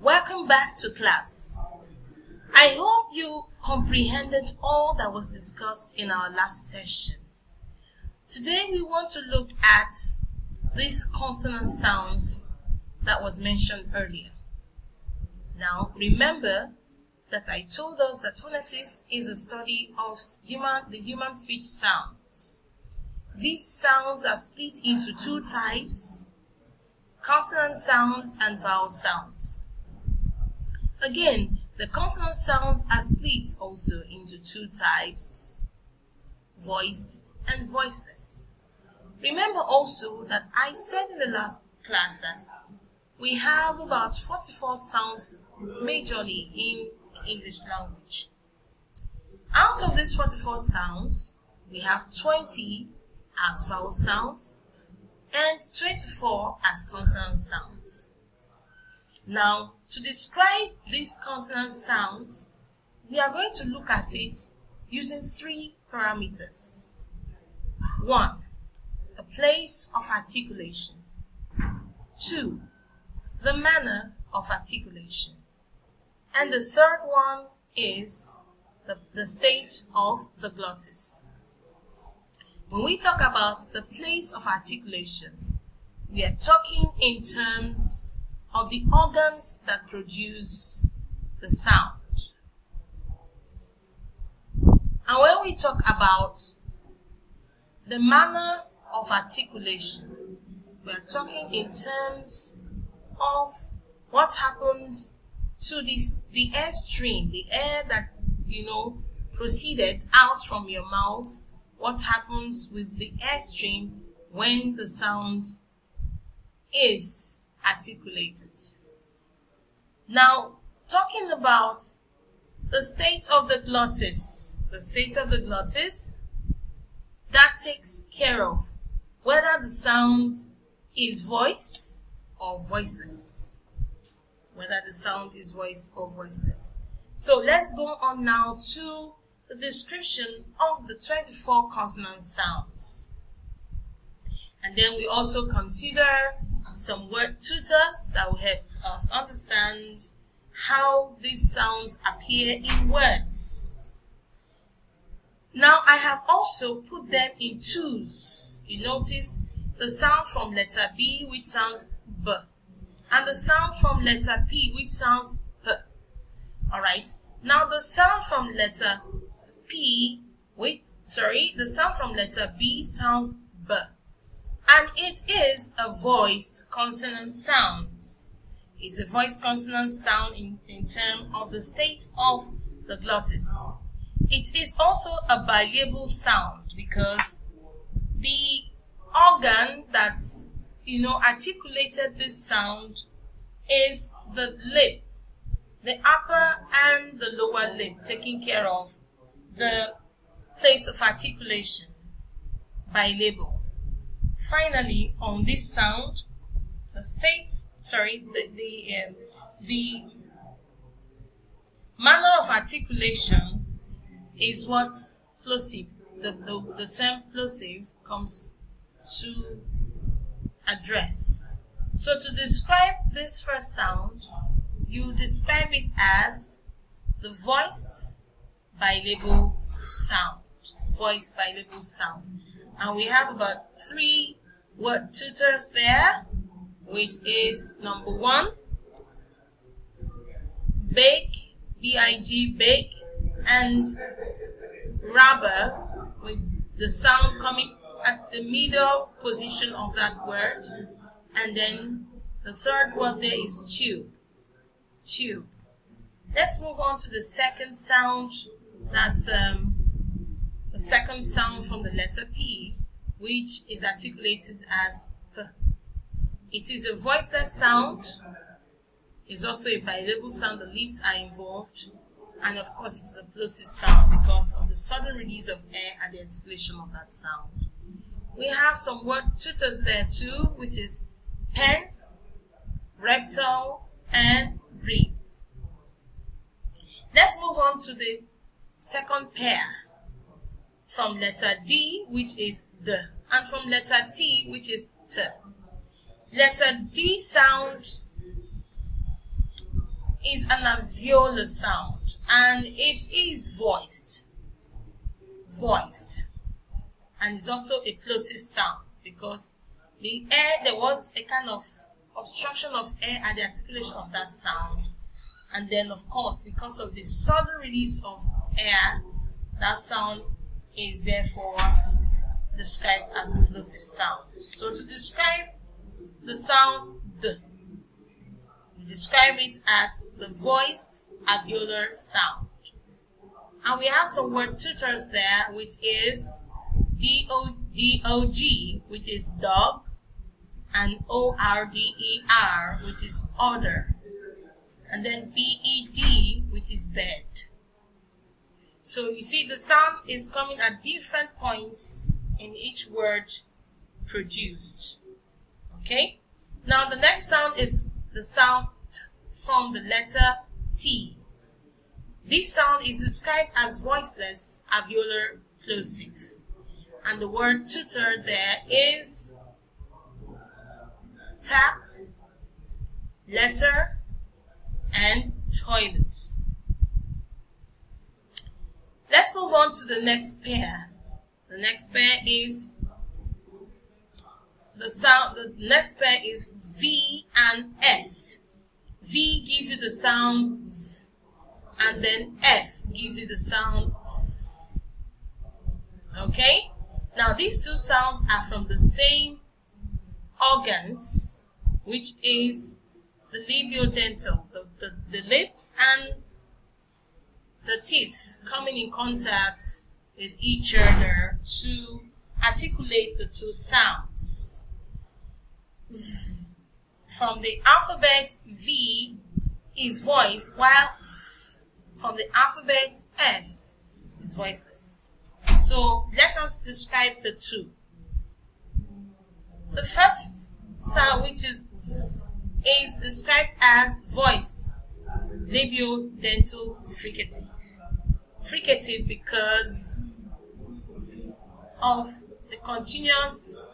Welcome back to class. I hope you comprehended all that was discussed in our last session. Today we want to look at these consonant sounds that was mentioned earlier. Now remember that I told us that phonetics is the study of the human speech sounds. These sounds are split into two types: consonant sounds and vowel sounds. Again, the consonant sounds are split also into two types: voiced and voiceless. Remember also that I said in the last class that we have about 44 sounds majorly in the English language. Out of these 44 sounds, we have 20 as vowel sounds and 24 as consonant sounds. Now, to describe these consonant sounds, we are going to look at it using three parameters. 1. The place of articulation. 2. The manner of articulation. And the third one is the state of the glottis. When we talk about the place of articulation, we are talking in terms of the organs that produce the sound. And when we talk about the manner of articulation, we are talking in terms of what happens to the air stream, the air that proceeded out from your mouth. What happens with the air stream when the sound is articulated? Now, talking about the state of the glottis. The state of the glottis, that takes care of whether the sound is voiced or voiceless. Whether the sound is voiced or voiceless. So let's go on now to the description of the 24 consonant sounds. And then we also consider some word tutors that will help us understand how these sounds appear in words. Now I have also put them in twos. You notice the sound from letter B, which sounds B, and the sound from letter P, which sounds P. Alright, now the sound from letter the sound from letter B sounds B. And it is a voiced consonant sound. It's a voiced consonant sound in terms of the state of the glottis. It is also a bilabial sound because the organ that articulated this sound is the lip, the upper and the lower lip, taking care of the place of articulation, bilabial. Finally, on this sound, the manner of articulation is what plosive, the term plosive comes to address. So to describe this first sound, you describe it as the voiced bilabial sound. Voiced bilabial sound. And we have about 3 word tutors there, which is number 1, bake, B-I-G, bake, and rubber, with the sound coming at the middle position of that word. And then the third word there is tube. Tube. Let's move on to the second sound. That's the second sound from the letter P, which is articulated as P. It is a voiceless sound. It's also a bilabial sound. The lips are involved. And of course, it's a plosive sound because of the sudden release of air at the articulation of that sound. We have some word tutors there too, which is pen, rectal, and rib. Let's move on to the second pair. From letter D, which is D, and from letter T, which is T. Letter D sound is an alveolar sound, and it is voiced, and it's also a plosive sound because the air, there was a kind of obstruction of air at the articulation of that sound, and then of course because of the sudden release of air, that sound is therefore described as a plosive sound. So to describe the sound D, we describe it as the voiced alveolar sound. And we have some word tutors there, which is D-O-G, which is dog, and O-R-D-E-R, which is order, and then B-E-D, which is bed. So you see the sound is coming at different points in each word produced. Okay? Now the next sound is the sound T from the letter T. This sound is described as voiceless alveolar plosive. And the word tutor there is tap, letter, and toilet. Let's move on to the next pair. The next pair is V and F. V gives you the sound V, and then F gives you the sound F. Okay? Now these two sounds are from the same organs, which is the labiodental, the lip and the teeth coming in contact with each other to articulate the two sounds. From the alphabet, V is voiced, while from the alphabet, F is voiceless. So let us describe the two. The first sound, which is described as voiced, labiodental fricative. Fricative because of the continuous